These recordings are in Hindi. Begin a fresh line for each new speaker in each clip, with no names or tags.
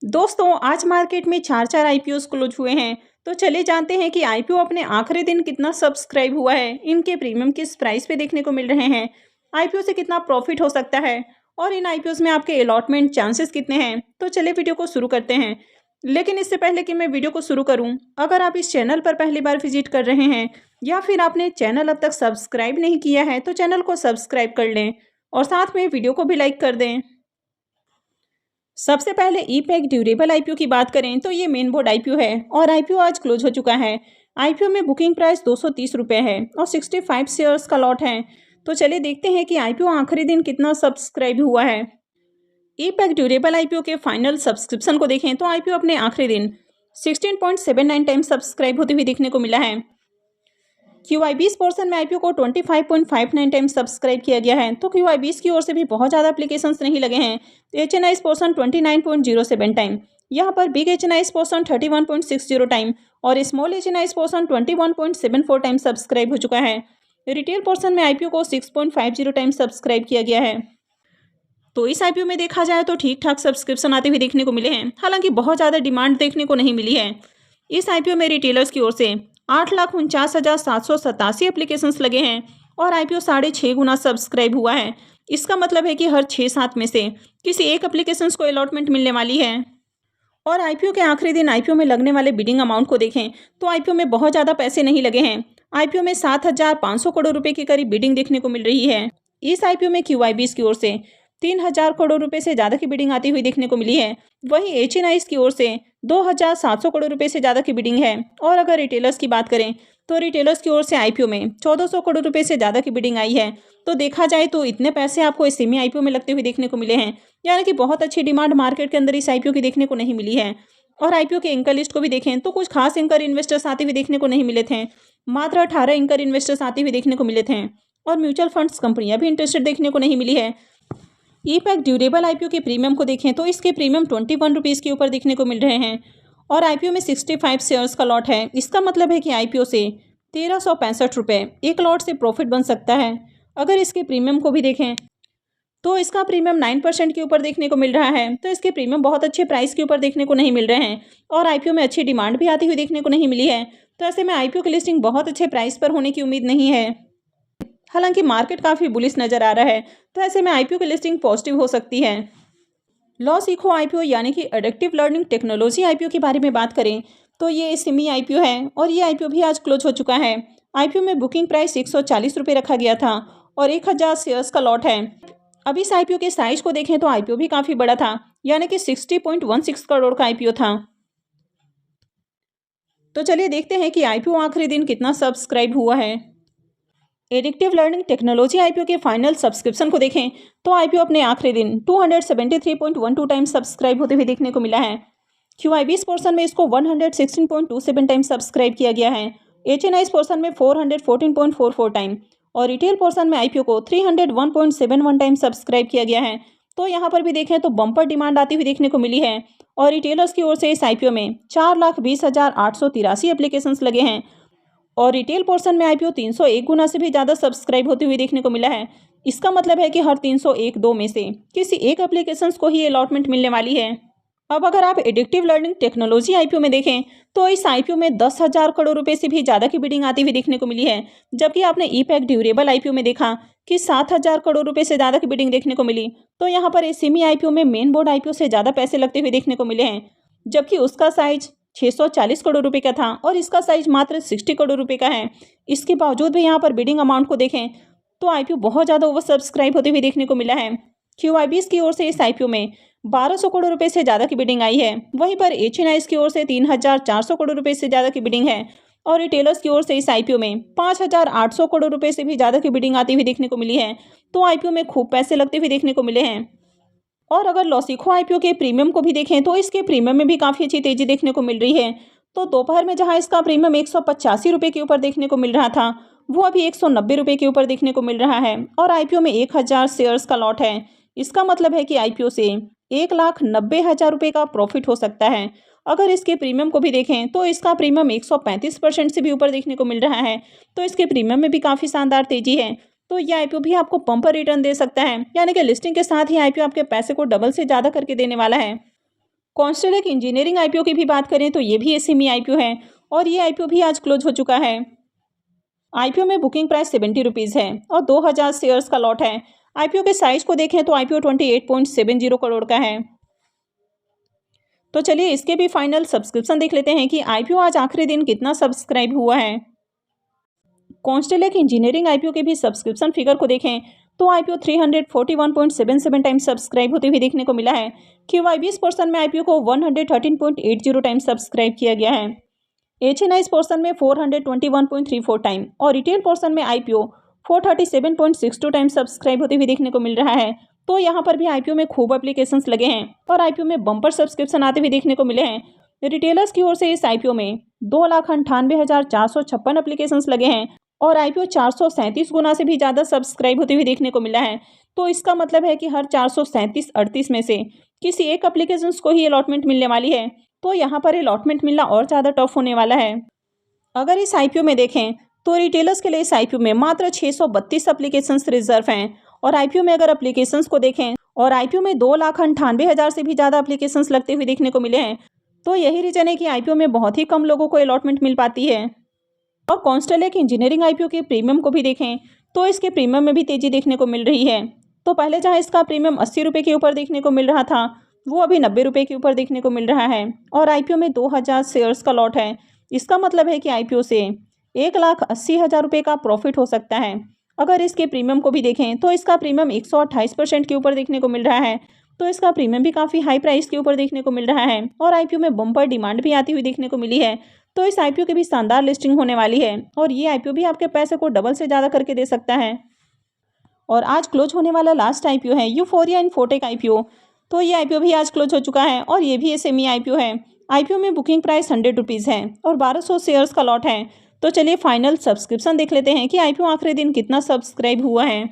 दोस्तों आज मार्केट में चार आईपीओस क्लोज हुए हैं। तो चले जानते हैं कि आईपीओ अपने आखिरी दिन कितना सब्सक्राइब हुआ है, इनके प्रीमियम किस प्राइस पे देखने को मिल रहे हैं, आईपीओ से कितना प्रॉफिट हो सकता है और इन आईपीओस में आपके अलॉटमेंट चांसेस कितने हैं। तो चलिए वीडियो को शुरू करते हैं। लेकिन इससे पहले कि मैं वीडियो को शुरू करूं, अगर आप इस चैनल पर पहली बार विजिट कर रहे हैं या फिर आपने चैनल अब तक सब्सक्राइब नहीं किया है तो चैनल को सब्सक्राइब कर लें और साथ में वीडियो को भी लाइक कर दें। सबसे पहले ईपैक ड्यूरेबल आईपीओ की बात करें तो ये मेन बोर्ड आईपीओ है और आईपीओ आज क्लोज हो चुका है। आईपीओ में बुकिंग प्राइस 230 रुपये है और 65 शेयर्स का लॉट है। तो चलिए देखते हैं कि आईपीओ आखिरी दिन कितना सब्सक्राइब हुआ है। ईपैक ड्यूरेबल आईपीओ के फाइनल सब्सक्रिप्शन को देखें तो आईपीओ अपने आखिरी दिन 16.79 टाइम सब्सक्राइब होते हुए देखने को मिला है। QI20 पोर्शन में आईपीओ को 25.59 टाइम सब्सक्राइब किया गया है। तो QI20 की ओर से भी बहुत ज़्यादा एप्लीकेशंस नहीं लगे हैं। HNI पोर्शन 29.07 टाइम, यहाँ पर बिग HNI पोर्शन 31.60 टाइम और small HNI portion 21.74 time subscribe हो चुका है। रिटेल पोर्शन में आईपीओ को 6.50 टाइम सब्सक्राइब किया गया है। तो इस आईपीओ में देखा जाए तो ठीक ठाक सब्सक्रिप्शन आते हुए देखने को मिले हैं, हालांकि बहुत ज़्यादा डिमांड देखने को नहीं मिली है। इस आईपीओ में रिटेलर्स की ओर से 8,49,787 एप्लीकेशंस लगे हैं और आईपीओ 6.5 गुना सब्सक्राइब हुआ है। इसका मतलब है कि हर 6-7 में से किसी एक एप्लीकेशंस को अलॉटमेंट मिलने वाली है। और आईपीओ के आखिरी दिन आईपीओ में लगने वाले बिडिंग अमाउंट को देखें तो आईपीओ में बहुत ज़्यादा पैसे नहीं लगे हैं। आईपीओ में 7,500 करोड़ रुपए के करीब बिडिंग देखने को मिल रही है। इस आईपीओ में QI20 की ओर से 3,000 करोड़ रुपए से ज़्यादा की बिडिंग आती हुई देखने को मिली है। वहीं HNI की ओर से 2,700 करोड़ रुपए से ज़्यादा की बिडिंग है। और अगर रिटेलर्स की बात करें तो रिटेलर्स की ओर से आईपीओ में 1,400 करोड़ रुपए से ज़्यादा की बिडिंग आई है। तो देखा जाए तो इतने पैसे आपको इस सेमी आईपीओ में लगते हुए देखने को मिले हैं, यानी कि बहुत अच्छी डिमांड मार्केट के अंदर इस आईपीओ की देखने को नहीं मिली है। और आईपीओ के एंकर लिस्ट को भी देखें तो कुछ खास एंकर इन्वेस्टर्स आते हुए देखने को नहीं मिले थे। मात्र 18 एंकर इन्वेस्टर्स आते हुए देखने को मिले थे और म्यूचुअल फंड्स कंपनियां भी इंटरेस्टेड देखने को नहीं मिली है। ईपैक ड्यूरेबल आईपीओ के प्रीमियम को देखें तो इसके प्रीमियम 21 रुपीज़ के ऊपर देखने को मिल रहे हैं और आईपीओ में 65 शेयर्स का लॉट है। इसका मतलब है कि आईपीओ से 1,365 रुपये एक लॉट से प्रॉफिट बन सकता है। अगर इसके प्रीमियम को भी देखें तो इसका प्रीमियम 9% के ऊपर देखने को मिल रहा है। तो इसके प्रीमियम बहुत अच्छे प्राइस के ऊपर देखने को नहीं मिल रहे हैं और आईपीओ में अच्छी डिमांड भी आती हुई देखने को नहीं मिली है। तो ऐसे में आईपीओ की लिस्टिंग बहुत अच्छे प्राइस पर होने की उम्मीद नहीं है। हालांकि मार्केट काफ़ी बुलिश नज़र आ रहा है, तो ऐसे में आईपीओ की लिस्टिंग पॉजिटिव हो सकती है। लॉ सीखो आईपीओ यानी कि एडिक्टिव लर्निंग टेक्नोलॉजी आईपीओ के बारे में बात करें तो ये सेमी आईपीओ है और ये आईपीओ भी आज क्लोज हो चुका है। आईपीओ में बुकिंग प्राइस 140 रुपये रखा गया था और 1,000 शेयर्स का लॉट है। अब इस आईपीओ के साइज को देखें तो आईपीओ भी काफ़ी बड़ा था, यानी कि 60.16 करोड़ का आईपीओ था। तो चलिए देखते हैं कि आईपीओ आखिरी दिन कितना सब्सक्राइब हुआ है। एडिक्टिव लर्निंग टेक्नोलॉजी आईपीओ के फाइनल सब्सक्रिप्शन को देखें तो आईपीओ अपने आखिरी दिन 273.12 टाइम सब्सक्राइब होते हुए देखने को मिला है। QI20 पोर्शन में इसको 116.27 टाइम सब्सक्राइब किया गया है। HNI पोर्शन में 414.44 टाइम और रिटेल पोर्शन में आईपीओ को 301.71 टाइम सब्सक्राइब किया गया है। तो यहाँ पर भी देखें तो बम्पर डिमांड आती हुई देखने को मिली है और रिटेलर्स की ओर से इस आईपीओ में 4,20,883 एप्लीकेशंस लगे हैं और रिटेल पोर्शन में आईपीओ 301 गुना से भी ज़्यादा सब्सक्राइब होते हुए देखने को मिला है। इसका मतलब है कि हर 301 में से किसी एक एप्लीकेशंस को ही अलॉटमेंट मिलने वाली है। अब अगर आप एडिक्टिव लर्निंग टेक्नोलॉजी आईपीओ में देखें तो इस आईपीओ में 10,000 करोड़ रुपए से भी ज़्यादा की बिडिंग आती हुई देखने को मिली है, जबकि आपने ईपैक ड्यूरेबल आईपीओ में देखा कि 7,000 करोड़ रुपए से ज़्यादा की बिडिंग देखने को मिली। तो यहाँ पर सेमी आईपीओ में मेन बोर्ड आईपीओ से ज़्यादा पैसे लगते हुए देखने को मिले हैं, जबकि उसका साइज 640 करोड़ रुपए का था और इसका साइज मात्र 60 करोड़ रुपए का है। इसके बावजूद भी यहाँ पर बिडिंग अमाउंट को देखें तो आईपीओ बहुत ज़्यादा ओवर सब्सक्राइब होते हुए देखने को मिला है। QI20 की ओर से इस आईपीओ में 1,200 करोड़ रुपए से ज़्यादा की बिडिंग आई है। वहीं पर HNI की ओर से 3,400 करोड़ रुपए से ज़्यादा की बिडिंग है और रिटेलर्स की ओर से इस आईपीओ में 5,800 करोड़ रुपए से भी ज़्यादा की बिडिंग आती हुई देखने को मिली है। तो आईपीओ में खूब पैसे लगते हुए देखने को मिले हैं। और अगर लॉसिको आईपीओ के प्रीमियम को भी देखें तो इसके प्रीमियम में भी काफ़ी अच्छी तेज़ी देखने को मिल रही है। तो दोपहर में जहां इसका प्रीमियम 185 रुपये के ऊपर देखने को मिल रहा था, वो अभी 190 रुपये के ऊपर देखने को मिल रहा है और आईपीओ में 1,000 शेयर्स का लॉट है। इसका मतलब है कि आईपीओ से 1,90,000 रुपये का प्रॉफिट हो सकता है। अगर इसके प्रीमियम को भी देखें तो इसका प्रीमियम 135% से भी ऊपर देखने को मिल रहा है। तो इसके प्रीमियम में भी काफ़ी शानदार तेज़ी है। तो ये आईपीओ भी आपको बम्पर रिटर्न दे सकता है, यानी कि लिस्टिंग के साथ ही आईपीओ आपके पैसे को डबल से ज़्यादा करके देने वाला है। कॉन्स्टेलेक इंजीनियरिंग आईपीओ की भी बात करें तो ये भी एसएमई आईपीओ है और ये आईपीओ भी आज क्लोज हो चुका है। आईपीओ में बुकिंग प्राइस 70 रुपीज़ है और 2000 शेयर्स का लॉट है। आईपीओ के साइज को देखें तो आईपीओ 28.70 करोड़ का है। तो चलिए इसके भी फाइनल सब्सक्रिप्शन देख लेते हैं कि आईपीओ आज आखिरी दिन कितना सब्सक्राइब हुआ है। कॉन्स्टेलेक इंजीनियरिंग आईपीओ के भी सब्सक्रिप्शन फिगर को देखें तो आईपीओ 341.77 टाइम्स सब्सक्राइब होते हुए देखने को मिला है। क्यूआईबीएस पोर्शन में आईपीओ को 113.80 टाइम्स सब्सक्राइब किया गया है। एचएनआईस पोर्शन में 421.34 टाइम और रिटेल पोर्शन में आईपीओ 437.62 टाइम सब्सक्राइब होते हुए देखने को मिल रहा है। तो यहाँ पर भी आईपीओ में खूब एप्लीकेशंस लगे हैं और आईपीओ में बम्पर सब्सक्रिप्शन आते हुए देखने को मिले हैं। रिटेलर्स की ओर से इस आईपीओ में 2,98,456 एप्लीकेशंस लगे हैं और आईपीओ 437 गुना से भी ज़्यादा सब्सक्राइब होते हुए देखने को मिला है। तो इसका मतलब है कि हर 437-38 में से किसी एक एप्लीकेशंस को ही अलॉटमेंट मिलने वाली है। तो यहाँ पर अलॉटमेंट मिलना और ज़्यादा टफ होने वाला है। अगर इस आईपीओ में देखें तो रिटेलर्स के लिए इस आईपीओ में मात्र 632 एप्लीकेशंस रिजर्व हैं और आईपीओ में अगर एप्लीकेशंस को देखें और आईपीओ में 2,98,000 से भी ज़्यादा एप्लीकेशंस लगते हुए देखने को मिले हैं। तो यही रीज़न है कि आईपीओ में बहुत ही कम लोगों को अलॉटमेंट मिल पाती है। और कॉन्स्टेलेक इंजीनियरिंग आईपीओ के प्रीमियम को भी देखें तो इसके प्रीमियम में भी तेज़ी देखने को मिल रही है। तो पहले जहाँ इसका प्रीमियम 80 रुपये के ऊपर देखने को मिल रहा था वो अभी 90 रुपये के ऊपर देखने को मिल रहा है और आईपीओ में 2000 शेयर्स का लॉट है। इसका मतलब है कि आईपीओ से 1,80,000 रुपये का प्रॉफिट हो सकता है। अगर इसके प्रीमियम को भी देखें तो इसका प्रीमियम 128% के ऊपर देखने को मिल रहा है। तो इसका प्रीमियम भी काफ़ी हाई प्राइस के ऊपर देखने को मिल रहा है और आईपीओ में बम्पर डिमांड भी आती हुई देखने को मिली है। तो इस आईपीओ की भी शानदार लिस्टिंग होने वाली है और ये आईपीओ भी आपके पैसे को डबल से ज़्यादा करके दे सकता है। और आज क्लोज होने वाला लास्ट आईपीओ है यूफोरिया इन्फोटेक आईपीओ। तो ये आईपीओ भी आज क्लोज हो चुका है और ये भी एसएमई आईपीओ है। आईपीओ में बुकिंग प्राइस 100 रुपीज़ है और 1200 शेयर्स का लॉट है। तो चलिए फाइनल सब्सक्रिप्शन देख लेते हैं कि आईपीओ आखिरी दिन कितना सब्सक्राइब हुआ है।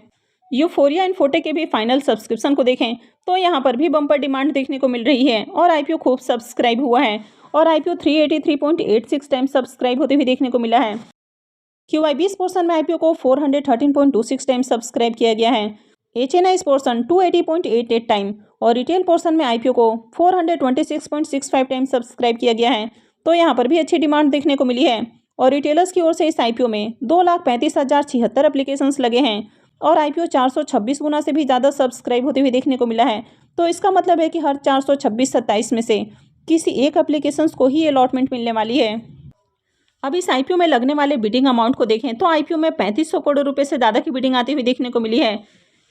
यूफोरिया इन्फोटेक के भी फाइनल सब्सक्रिप्शन को देखें तो यहाँ पर भी बम्पर डिमांड देखने को मिल रही है और आईपीओ खूब सब्सक्राइब हुआ है और आईपीओ 383.86 टाइम सब्सक्राइब होते हुए देखने को मिला है। क्यूआईबीएस पोर्शन में आईपीओ को 413.26 टाइम सब्सक्राइब किया गया है। एचएनआईस पोर्शन 280.88 टाइम और रिटेल पोर्शन में आईपीओ को 426.65 टाइम सब्सक्राइब किया गया है। तो यहाँ पर भी अच्छी डिमांड देखने को मिली है और रिटेलर्स की ओर से इस आईपीओ में 2,35,076 एप्लीकेशंस लगे हैं और आईपीओ 426 गुना से भी ज़्यादा सब्सक्राइब होते हुए देखने को मिला है। तो इसका मतलब है कि हर 426-27 में से किसी एक एप्लीकेशंस को ही अलॉटमेंट मिलने वाली है। अब इस आईपीओ में लगने वाले बिडिंग अमाउंट को देखें तो आईपीओ में 3500 करोड़ रुपए से ज़्यादा की बिडिंग आती हुई देखने को मिली है।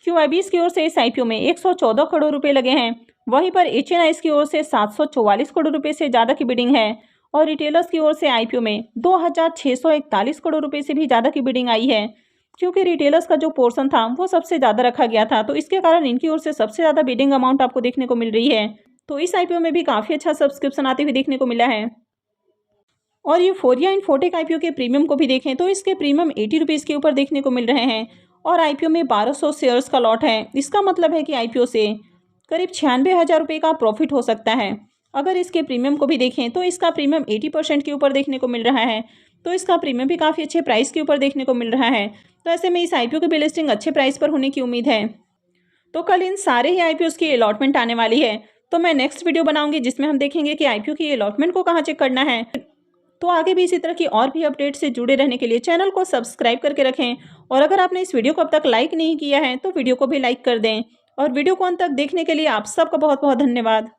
क्यूआईबीएस की ओर से इस आईपीओ में 114 करोड़ रुपए लगे हैं। वहीं पर एचएनआईस की ओर से 744 करोड़ रुपए से ज़्यादा की बिडिंग है और रिटेलर्स की ओर से आईपीओ में 2,641 करोड़ रुपए से भी ज़्यादा की बिडिंग आई है। क्योंकि रिटेलर्स का जो पोर्शन था वो सबसे ज़्यादा रखा गया था तो इसके कारण इनकी ओर से सबसे ज़्यादा बिडिंग अमाउंट आपको देखने को मिल रही है। तो इस आईपीओ में भी काफ़ी अच्छा सब्सक्रिप्शन आते हुए देखने को मिला है। और यूफोरिया इन्फोटेक आईपीओ के प्रीमियम को भी देखें तो इसके प्रीमियम 80 रुपीज़ के ऊपर देखने को मिल रहे हैं और आईपीओ में 1200 शेयर्स का लॉट है। इसका मतलब है कि आईपीओ से करीब 96,000 रुपये का प्रॉफिट हो सकता है। अगर इसके प्रीमियम को भी देखें तो इसका प्रीमियम 80% के ऊपर देखने को मिल रहा है। तो इसका प्रीमियम भी काफ़ी अच्छे प्राइस के ऊपर देखने को मिल रहा है। तो ऐसे में इस आईपीओ की भी लिस्टिंग अच्छे प्राइस पर होने की उम्मीद है। तो कल इन सारे ही आईपीओ की अलॉटमेंट आने वाली है। तो मैं नेक्स्ट वीडियो बनाऊंगी जिसमें हम देखेंगे कि आईपीओ की अलॉटमेंट को कहाँ चेक करना है। तो आगे भी इसी तरह की और भी अपडेट से जुड़े रहने के लिए चैनल को सब्सक्राइब करके रखें और अगर आपने इस वीडियो को अब तक लाइक नहीं किया है तो वीडियो को भी लाइक कर दें और वीडियो को अंत तक देखने के लिए आप सबका बहुत बहुत धन्यवाद।